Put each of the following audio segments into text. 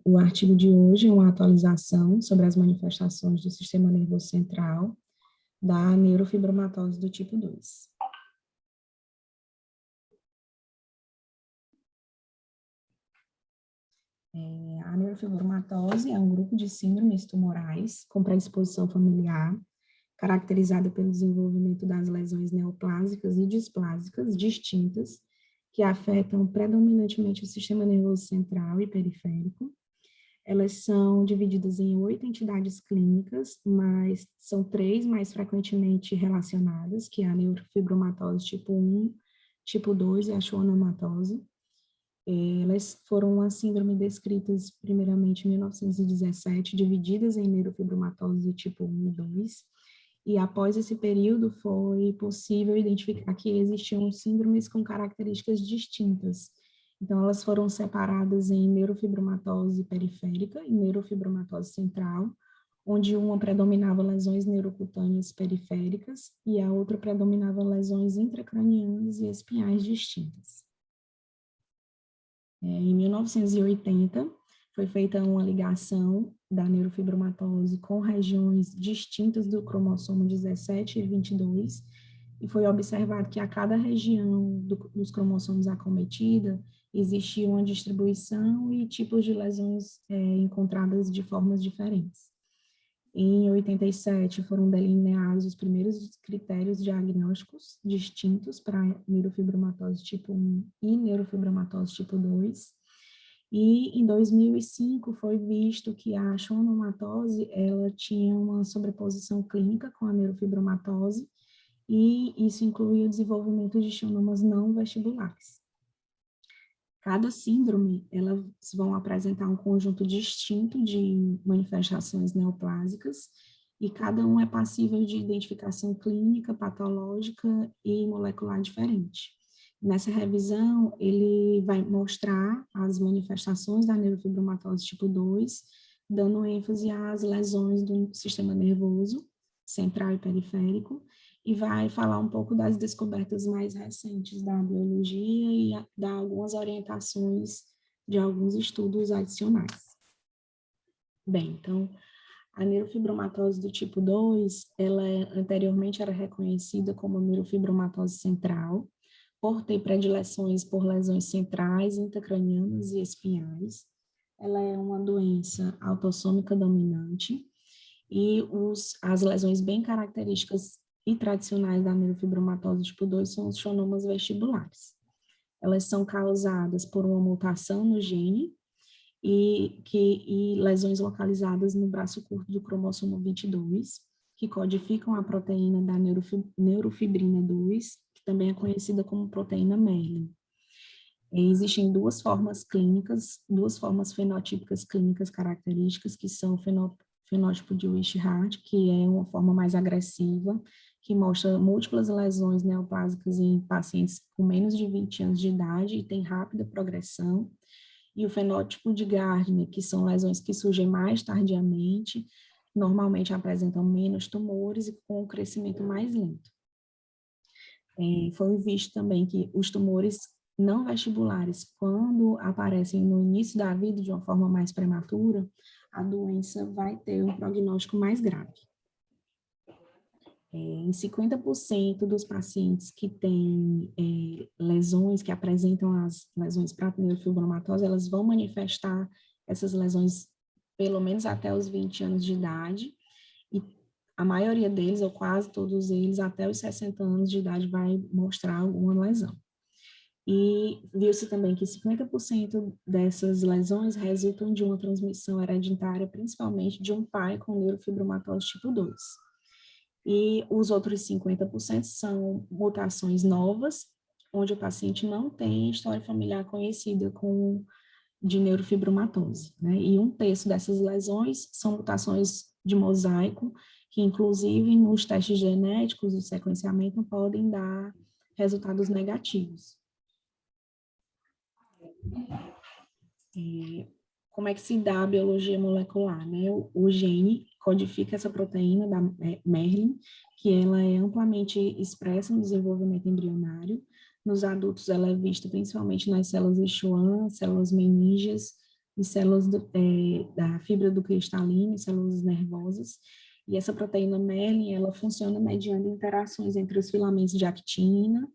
O artigo de hoje é uma atualização sobre as manifestações do sistema nervoso central da neurofibromatose do tipo 2. A neurofibromatose é um grupo de síndromes tumorais com predisposição familiar, caracterizada pelo desenvolvimento das lesões neoplásicas e displásicas distintas, que afetam predominantemente o sistema nervoso central e periférico. Elas são divididas em 8 entidades clínicas, mas são 3 mais frequentemente relacionadas, que é a neurofibromatose tipo 1, tipo 2 e a schwannomatose. Elas foram uma síndrome descritas primeiramente em 1917, divididas em neurofibromatose tipo 1 e 2, e após esse período foi possível identificar que existiam síndromes com características distintas. Então, elas foram separadas em neurofibromatose periférica e neurofibromatose central, onde uma predominava lesões neurocutâneas periféricas e a outra predominava lesões intracranianas e espinhais distintas. Em 1980, foi feita uma ligação da neurofibromatose com regiões distintas do cromossomo 17 e 22, e foi observado que a cada região dos cromossomos acometida existia uma distribuição e tipos de lesões encontradas de formas diferentes. Em 87, foram delineados os primeiros critérios diagnósticos distintos para neurofibromatose tipo 1 e neurofibromatose tipo 2. E em 2005 foi visto que a schwannomatose ela tinha uma sobreposição clínica com a neurofibromatose, e isso incluía o desenvolvimento de schwannomas não vestibulares. Cada síndrome, elas vão apresentar um conjunto distinto de manifestações neoplásicas, e cada um é passível de identificação clínica, patológica e molecular diferente. Nessa revisão, ele vai mostrar as manifestações da neurofibromatose tipo 2, dando ênfase às lesões do sistema nervoso central e periférico, e vai falar um pouco das descobertas mais recentes da biologia e dar algumas orientações de alguns estudos adicionais. Bem, então, a neurofibromatose do tipo 2, ela anteriormente era reconhecida como neurofibromatose central, por ter predileções por lesões centrais, intracranianas e espinhais. Ela é uma doença autossômica dominante, e as lesões bem características e tradicionais da neurofibromatose tipo 2 são os schwannomas vestibulares. Elas são causadas por uma mutação no gene e lesões localizadas no braço curto do cromossomo 22, que codificam a proteína da neurofibrina 2, que também é conhecida como proteína Merlin. Existem duas formas clínicas, duas formas fenotípicas clínicas características, que são o fenótipo de Wishart, que é uma forma mais agressiva, que mostra múltiplas lesões neoplásicas em pacientes com menos de 20 anos de idade e tem rápida progressão, e o fenótipo de Gardner, que são lesões que surgem mais tardiamente, normalmente apresentam menos tumores e com um crescimento mais lento. Foi visto também que os tumores não vestibulares, quando aparecem no início da vida de uma forma mais prematura, a doença vai ter um prognóstico mais grave. Em 50% dos pacientes que têm lesões, que apresentam as lesões para neurofibromatose, elas vão manifestar essas lesões pelo menos até os 20 anos de idade, e a maioria deles, ou quase todos eles, até os 60 anos de idade vai mostrar alguma lesão. E viu-se também que 50% dessas lesões resultam de uma transmissão hereditária, principalmente de um pai com neurofibromatose tipo 2. E os outros 50% são mutações novas, onde o paciente não tem história familiar conhecida de neurofibromatose, né? E 1/3 dessas lesões são mutações de mosaico, que inclusive nos testes genéticos de sequenciamento podem dar resultados negativos. como é que se dá a biologia molecular, né? O gene codifica essa proteína da Merlin, que ela é amplamente expressa no desenvolvimento embrionário. Nos adultos, ela é vista principalmente nas células de Schwann, células meninges e células da fibra do cristalino, células nervosas. E essa proteína Merlin, ela funciona mediante interações entre os filamentos de actina,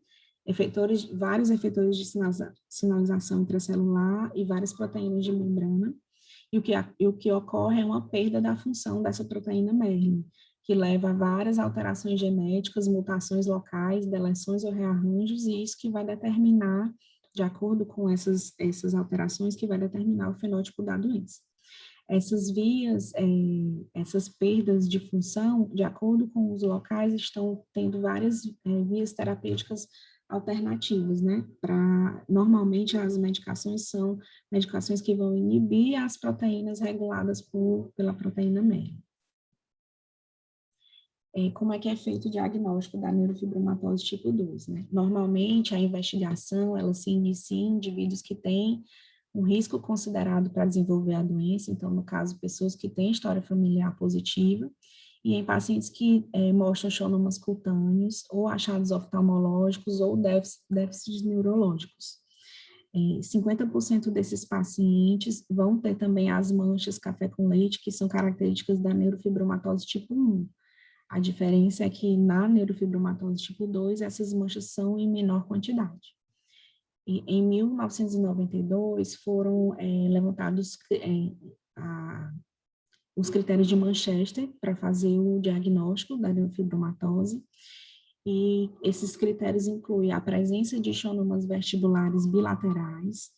vários efetores de sinalização intracelular e várias proteínas de membrana, e o que ocorre é uma perda da função dessa proteína Merlin, que leva a várias alterações genéticas, mutações locais, deleções ou rearranjos, e isso que vai determinar, de acordo com essas alterações, que vai determinar o fenótipo da doença. Essas vias, essas perdas de função, de acordo com os locais, estão tendo várias vias terapêuticas alternativas, né? Normalmente, as medicações são medicações que vão inibir as proteínas reguladas pela proteína MER. Como é que é feito o diagnóstico da neurofibromatose tipo 2, né? Normalmente, a investigação, ela se inicia em indivíduos que têm um risco considerado para desenvolver a doença, então, no caso, pessoas que têm história familiar positiva, e em pacientes que mostram xonomas cutâneos, ou achados oftalmológicos, ou déficits neurológicos. 50% desses pacientes vão ter também as manchas café com leite, que são características da neurofibromatose tipo 1. A diferença é que na neurofibromatose tipo 2, essas manchas são em menor quantidade. E em 1992, foram levantados os critérios de Manchester para fazer o diagnóstico da neurofibromatose, e esses critérios incluem a presença de xonomas vestibulares bilaterais,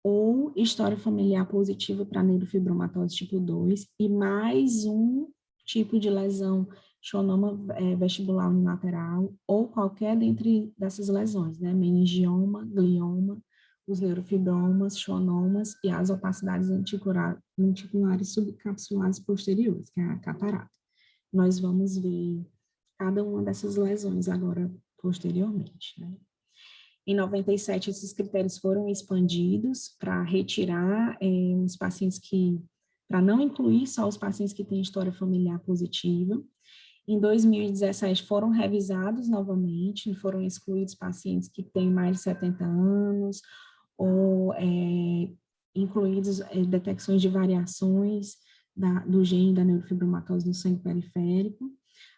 ou história familiar positiva para neurofibromatose tipo 2, e mais um tipo de lesão, xonoma vestibular unilateral, ou qualquer dentre dessas lesões, né? Meningioma, glioma, os neurofibromas, xonomas e as opacidades lenticulares subcapsulares posteriores, que é a catarata. Nós vamos ver cada uma dessas lesões agora posteriormente, né? Em 97, esses critérios foram expandidos para retirar os pacientes para não incluir só os pacientes que têm história familiar positiva. Em 2017, foram revisados novamente, foram excluídos pacientes que têm mais de 70 anos, ou incluídos detecções de variações do gene da neurofibromatose no sangue periférico,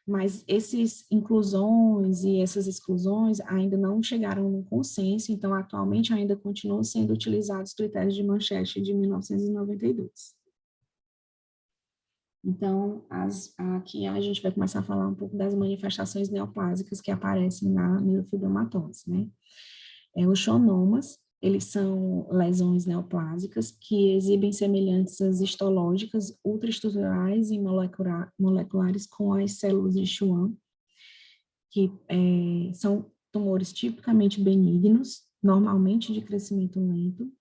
mas essas inclusões e essas exclusões ainda não chegaram no consenso, então atualmente ainda continuam sendo utilizados os critérios de Manchester de 1992. Então, aqui a gente vai começar a falar um pouco das manifestações neoplásicas que aparecem na neurofibromatose, né? Os xonomas, eles são lesões neoplásicas que exibem semelhanças histológicas, ultraestruturais e moleculares com as células de Schwann, que são tumores tipicamente benignos, normalmente de crescimento lento,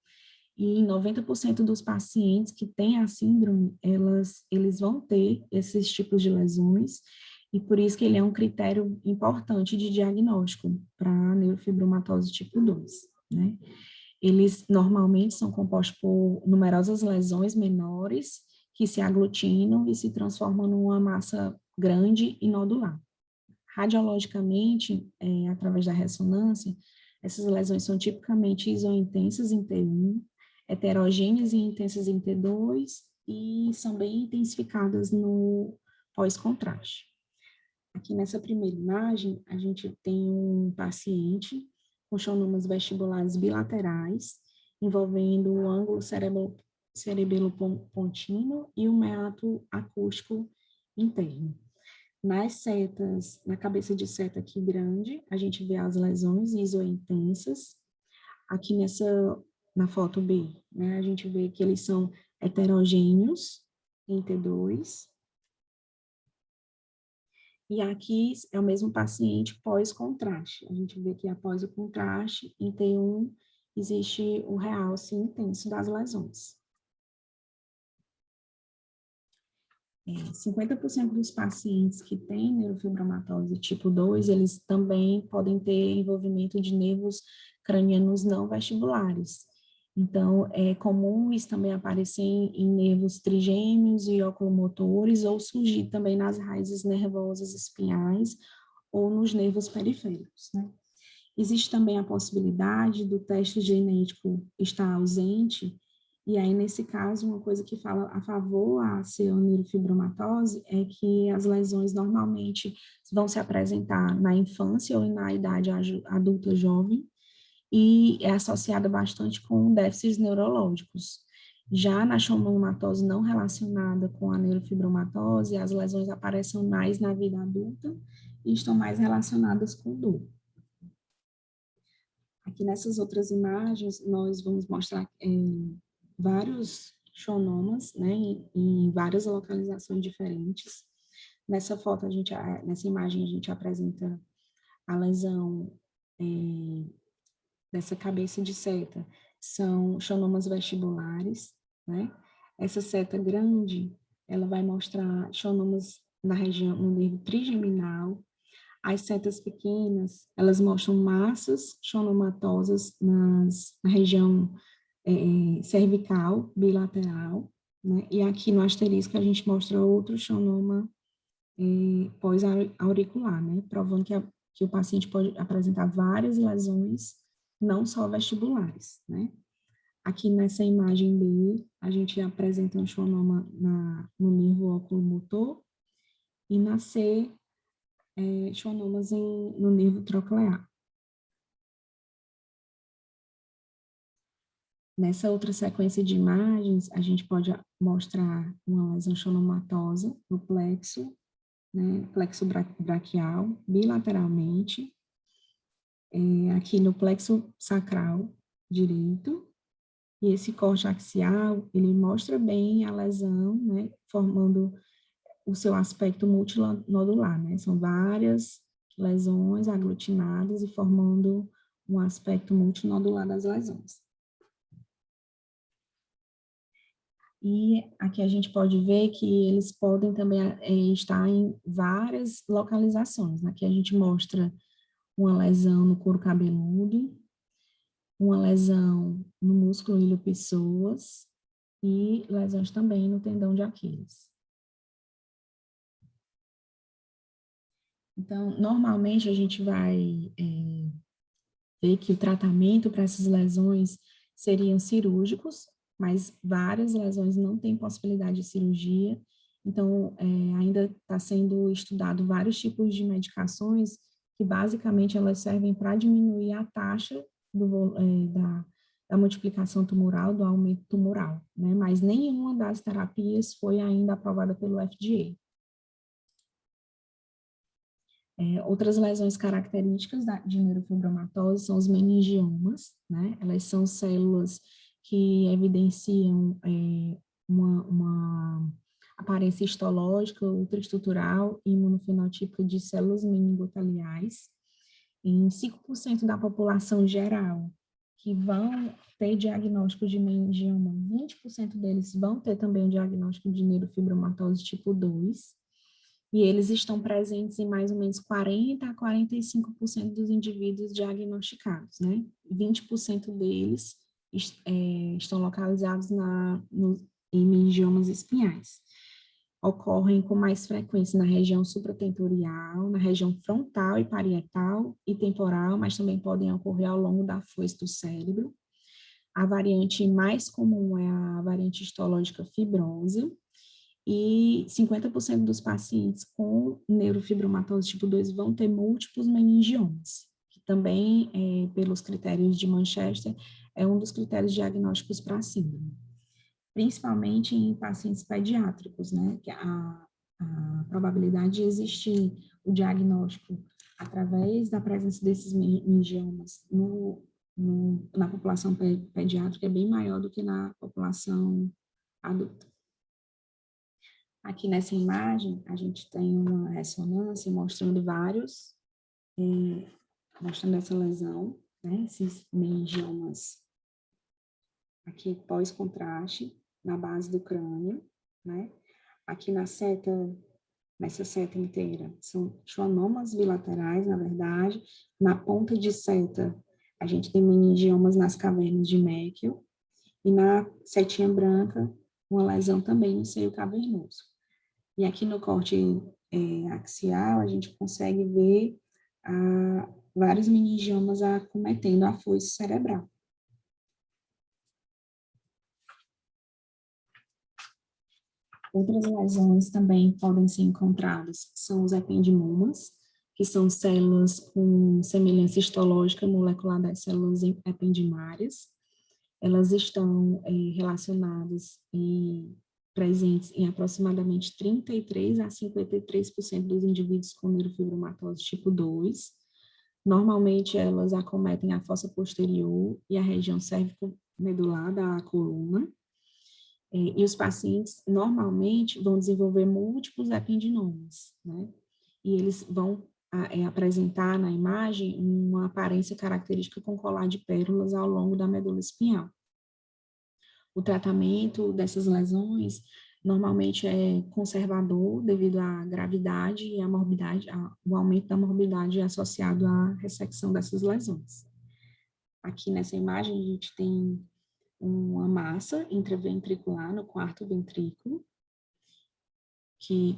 e em 90% dos pacientes que têm a síndrome, eles vão ter esses tipos de lesões, e por isso que ele é um critério importante de diagnóstico para a neurofibromatose tipo 2, né? Eles normalmente são compostos por numerosas lesões menores que se aglutinam e se transformam numa massa grande e nodular. Radiologicamente, através da ressonância, essas lesões são tipicamente isointensas em T1, heterogêneas e intensas em T2 e são bem intensificadas no pós-contraste. Aqui nessa primeira imagem, a gente tem um paciente com xonomas vestibulares bilaterais, envolvendo o ângulo cerebelo-pontino e o meato acústico interno. Nas setas, na cabeça de seta aqui grande, a gente vê as lesões isointensas. Aqui na foto B, né, a gente vê que eles são heterogêneos em T2. E aqui é o mesmo paciente pós-contraste. A gente vê que após o contraste, em T1, existe o realce intenso das lesões. 50% dos pacientes que têm neurofibromatose tipo 2, eles também podem ter envolvimento de nervos cranianos não vestibulares. Então, é comum isso também aparecer em nervos trigêmeos e oculomotores, ou surgir também nas raízes nervosas espinhais ou nos nervos periféricos, né? Existe também a possibilidade do teste genético estar ausente, e aí, nesse caso, uma coisa que fala a favor a ceoneurofibromatose é que as lesões normalmente vão se apresentar na infância ou na idade adulta jovem, e é associada bastante com déficits neurológicos. Já na schwannomatose não relacionada com a neurofibromatose, as lesões aparecem mais na vida adulta e estão mais relacionadas com dor. Aqui nessas outras imagens, nós vamos mostrar vários schwannomas, né, em várias localizações diferentes. Nessa foto, nessa imagem, a gente apresenta a lesão dessa cabeça de seta, são schwannomas vestibulares, né? Essa seta grande, ela vai mostrar schwannomas na região, no nervo trigeminal. As setas pequenas, elas mostram massas schwannomatosas na região cervical, bilateral, né? E aqui no asterisco a gente mostra outro schwannoma pós-auricular, né? Provando que o paciente pode apresentar várias lesões, não só vestibulares, né? Aqui nessa imagem B, a gente apresenta um schwannoma no nervo oculomotor, e na C, schwannomas no nervo troclear. Nessa outra sequência de imagens, a gente pode mostrar uma lesão schwannomatosa no plexo, né, plexo braquial, bilateralmente, aqui no plexo sacral direito, e esse corte axial, ele mostra bem a lesão, né, formando o seu aspecto multinodular, né, são várias lesões aglutinadas e formando um aspecto multinodular das lesões. E aqui a gente pode ver que eles podem também estar em várias localizações. Aqui a gente mostra uma lesão no couro cabeludo, uma lesão no músculo ilho-pessoas e lesões também no tendão de Aquiles. Então, normalmente a gente vai ver que o tratamento para essas lesões seriam cirúrgicos, mas várias lesões não têm possibilidade de cirurgia, então ainda está sendo estudado vários tipos de medicações que basicamente elas servem para diminuir a taxa da multiplicação tumoral, do aumento tumoral, né? Mas nenhuma das terapias foi ainda aprovada pelo FDA. Outras lesões características de neurofibromatose são os meningiomas, né? Elas são células que evidenciam uma aparência histológica, ultraestrutural e imunofenotípica de células meningoteliais. Em 5% da população geral que vão ter diagnóstico de meningioma, 20% deles vão ter também o diagnóstico de neurofibromatose tipo 2, e eles estão presentes em mais ou menos 40% a 45% dos indivíduos diagnosticados, né? 20% deles estão localizados em meningiomas espinhais. Ocorrem com mais frequência na região supratentorial, na região frontal e parietal e temporal, mas também podem ocorrer ao longo da foice do cérebro. A variante mais comum é a variante histológica fibrosa, e 50% dos pacientes com neurofibromatose tipo 2 vão ter múltiplos meningiomas, que também, pelos critérios de Manchester, é um dos critérios diagnósticos para a síndrome. Principalmente em pacientes pediátricos, né, que a probabilidade de existir o diagnóstico através da presença desses meningiomas na população pediátrica é bem maior do que na população adulta. Aqui nessa imagem, a gente tem uma ressonância mostrando mostrando essa lesão, né, esses meningiomas aqui pós-contraste, na base do crânio, né, aqui nessa seta inteira, são schwannomas bilaterais, na verdade, na ponta de seta, a gente tem meningiomas nas cavernas de Meckel, e na setinha branca, uma lesão também no seio cavernoso. E aqui no corte axial, a gente consegue ver vários meningiomas acometendo a foice cerebral. Outras lesões também podem ser encontradas são os ependimomas, que são células com semelhança histológica molecular das células ependimárias. Elas estão relacionadas e presentes em aproximadamente 33 a 53% dos indivíduos com neurofibromatose tipo 2. Normalmente, elas acometem a fossa posterior e a região cérvico-medular da coluna. E os pacientes, normalmente, vão desenvolver múltiplos ependinomas, né? E eles vão apresentar na imagem uma aparência característica com colar de pérolas ao longo da medula espinhal. O tratamento dessas lesões normalmente é conservador devido à gravidade e à morbidade, o aumento da morbidade associado à ressecção dessas lesões. Aqui nessa imagem a gente tem uma massa intraventricular no quarto ventrículo, que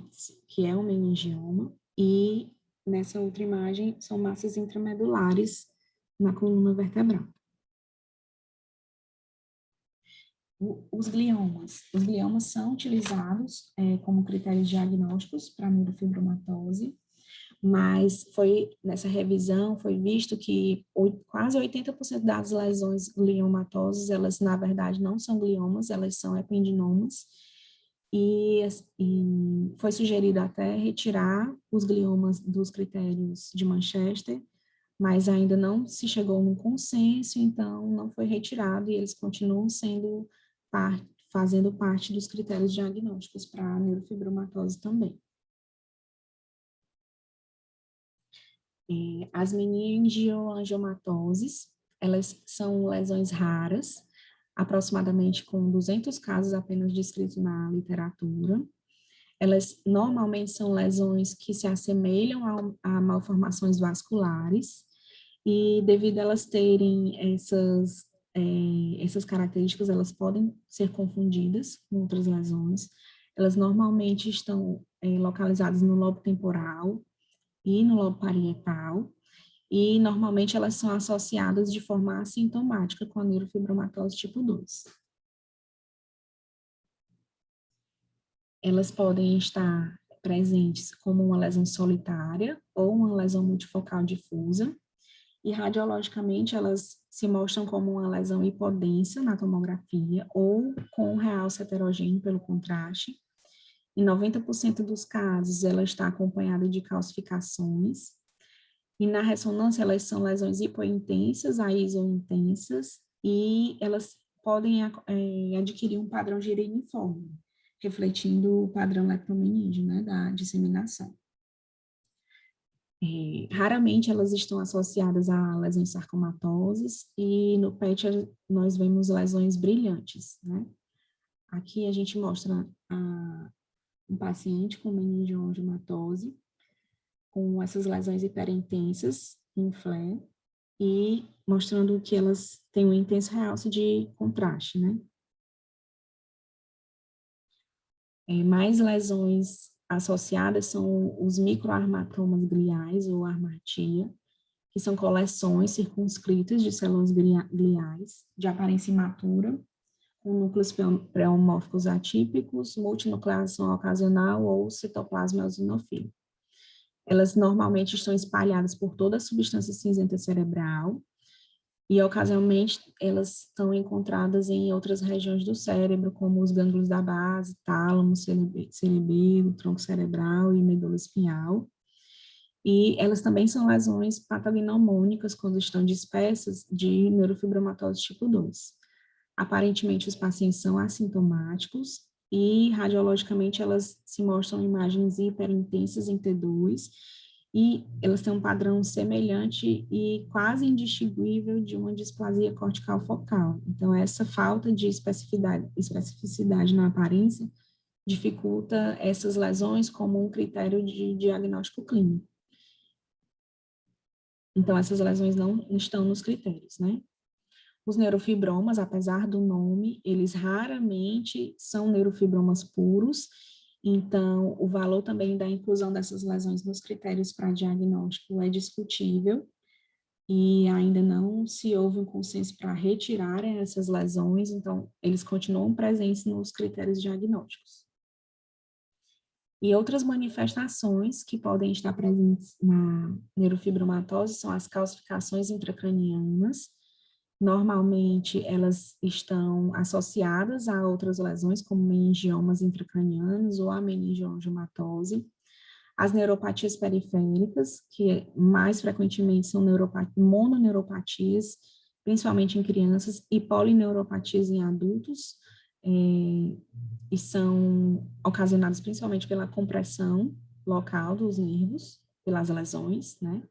é um meningioma, e nessa outra imagem são massas intramedulares na coluna vertebral. Os gliomas são utilizados como critérios diagnósticos para neurofibromatose, mas nessa revisão foi visto que quase 80% das lesões gliomatosas, elas na verdade não são gliomas, elas são ependinomas, e foi sugerido até retirar os gliomas dos critérios de Manchester, mas ainda não se chegou num consenso, então não foi retirado e eles continuam fazendo parte dos critérios diagnósticos para neurofibromatose também. As meningioangiomatoses, elas são lesões raras, aproximadamente com 200 casos apenas descritos na literatura. Elas normalmente são lesões que se assemelham a malformações vasculares, e devido a elas terem essas características, elas podem ser confundidas com outras lesões. Elas normalmente estão localizadas no lobo temporal e no lobo parietal, e normalmente elas são associadas de forma assintomática com a neurofibromatose tipo 2. Elas podem estar presentes como uma lesão solitária ou uma lesão multifocal difusa, e radiologicamente elas se mostram como uma lesão hipodensa na tomografia ou com um realce heterogêneo pelo contraste. Em 90% dos casos, ela está acompanhada de calcificações, e na ressonância elas são lesões hipointensas a isointensas, e elas podem adquirir um padrão gireiniforme, refletindo o padrão leptomenídeo, né, da disseminação. Raramente elas estão associadas a lesões sarcomatosas, e no PET nós vemos lesões brilhantes, né? Aqui a gente mostra um paciente com meningioangiomatose, com essas lesões hiperintensas em FLE, e mostrando que elas têm um intenso realce de contraste, né? Mais lesões associadas são os microarmatomas gliais, ou armatia, que são coleções circunscritas de células gliais de aparência imatura, com núcleos pleomórficos atípicos, multinucleação ocasional ou citoplasma eosinofílico. Elas normalmente estão espalhadas por toda a substância cinzenta cerebral, e ocasionalmente elas estão encontradas em outras regiões do cérebro, como os gânglios da base, tálamo, cerebelo, tronco cerebral e medula espinhal. E elas também são lesões patognomônicas quando estão dispersas de neurofibromatose tipo 2. Aparentemente, os pacientes são assintomáticos e radiologicamente elas se mostram imagens hiperintensas em T2, e elas têm um padrão semelhante e quase indistinguível de uma displasia cortical focal. Então, essa falta de especificidade na aparência dificulta essas lesões como um critério de diagnóstico clínico. Então, essas lesões não estão nos critérios, né? Os neurofibromas, apesar do nome, eles raramente são neurofibromas puros, então o valor também da inclusão dessas lesões nos critérios para diagnóstico é discutível, e ainda não se houve um consenso para retirarem essas lesões, então eles continuam presentes nos critérios diagnósticos. E outras manifestações que podem estar presentes na neurofibromatose são as calcificações intracranianas. Normalmente, elas estão associadas a outras lesões, como meningiomas intracranianos ou a meningioangiomatose. As neuropatias periféricas, que mais frequentemente são mononeuropatias, principalmente em crianças, e polineuropatias em adultos, e são ocasionadas principalmente pela compressão local dos nervos, pelas lesões, né?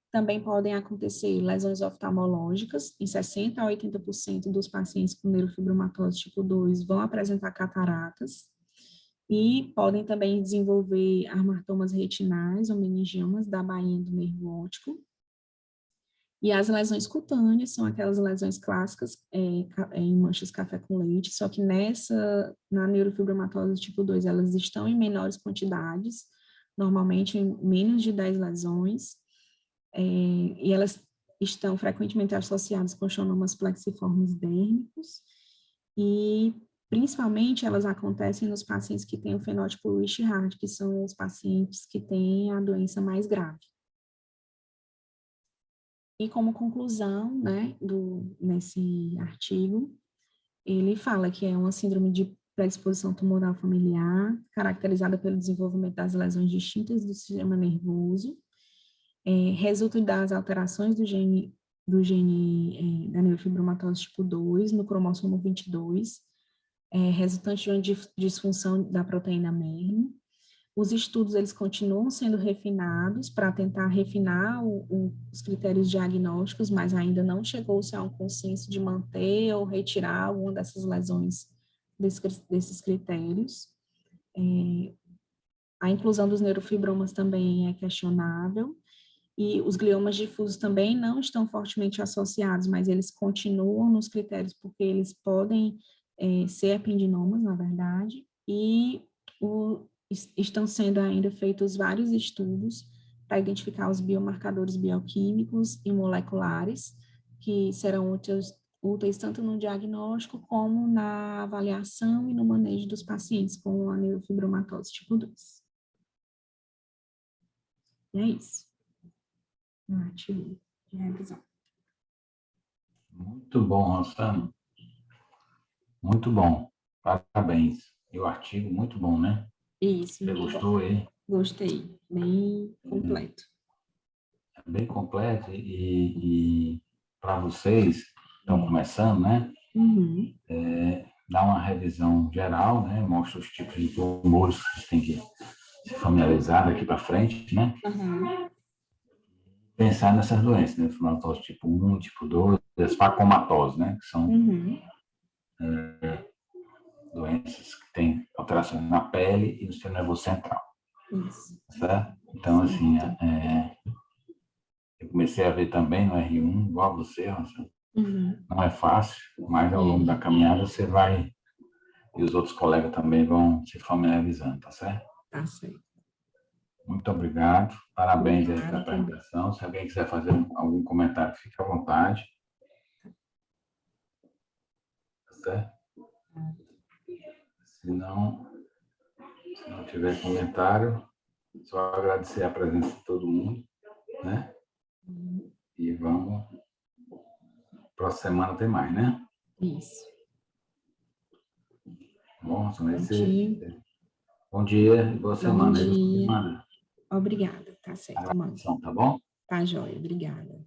Também podem acontecer lesões oftalmológicas, em 60% a 80% dos pacientes com neurofibromatose tipo 2 vão apresentar cataratas, e podem também desenvolver amartomas retinais ou meningiomas da bainha do nervo óptico. E as lesões cutâneas são aquelas lesões clássicas em manchas café com leite, só que na neurofibromatose tipo 2, elas estão em menores quantidades, normalmente em menos de 10 lesões, e elas estão frequentemente associadas com schwannomas plexiformes dérmicos, e principalmente elas acontecem nos pacientes que têm o fenótipo Rich-Hard, que são os pacientes que têm a doença mais grave. E como conclusão, né, nesse artigo, ele fala que é uma síndrome de predisposição tumoral familiar, caracterizada pelo desenvolvimento das lesões distintas do sistema nervoso, resulta das alterações do gene da neurofibromatose tipo 2 no cromossomo 22, resultante de uma disfunção da proteína MER. Os estudos, eles continuam sendo refinados para tentar refinar os critérios diagnósticos, mas ainda não chegou-se a um consenso de manter ou retirar alguma dessas lesões desses critérios. A inclusão dos neurofibromas também é questionável, e os gliomas difusos também não estão fortemente associados, mas eles continuam nos critérios porque eles podem ser ependinomas, na verdade, e estão sendo ainda feitos vários estudos para identificar os biomarcadores bioquímicos e moleculares, que serão úteis tanto no diagnóstico como na avaliação e no manejo dos pacientes com a neurofibromatose tipo 2. E é isso. Artigo de revisão. Muito bom, Rosana. Muito bom. Parabéns. E o artigo, muito bom, né? Isso. Você gostou aí? Gostei. Bem completo. É bem completo e para vocês que estão começando, né? Uhum. Dá uma revisão geral, né? Mostra os tipos de tumores que vocês têm que se familiarizar daqui para frente, né? Uhum. Pensar nessas doenças, né? Fibromatose tipo 1, tipo 2, as facomatoses, né? Que são doenças que têm alterações na pele e no sistema nervoso central. Isso. Certo? Então, assim, Certo. eu comecei a ver também no R1, igual você, Rosana. Uhum. Não é fácil, mas ao longo da caminhada você vai, e os outros colegas também vão se familiarizando, tá certo? Tá certo. Muito obrigado, parabéns aí pela Obrigada também. apresentação. Se alguém quiser fazer algum comentário, fique à vontade. Tá certo? Se não tiver comentário, só agradecer a presença de todo mundo, né? E vamos, próxima semana tem mais, né? Isso. Bom, Bom dia. bom dia e boa Bom semana. Aí você me dia. manda Obrigada. Tá a certo, mano. gravação, tá bom? Tá joia. Obrigada.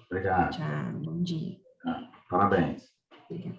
Obrigado. Tchau. Bom dia. Parabéns. Obrigada.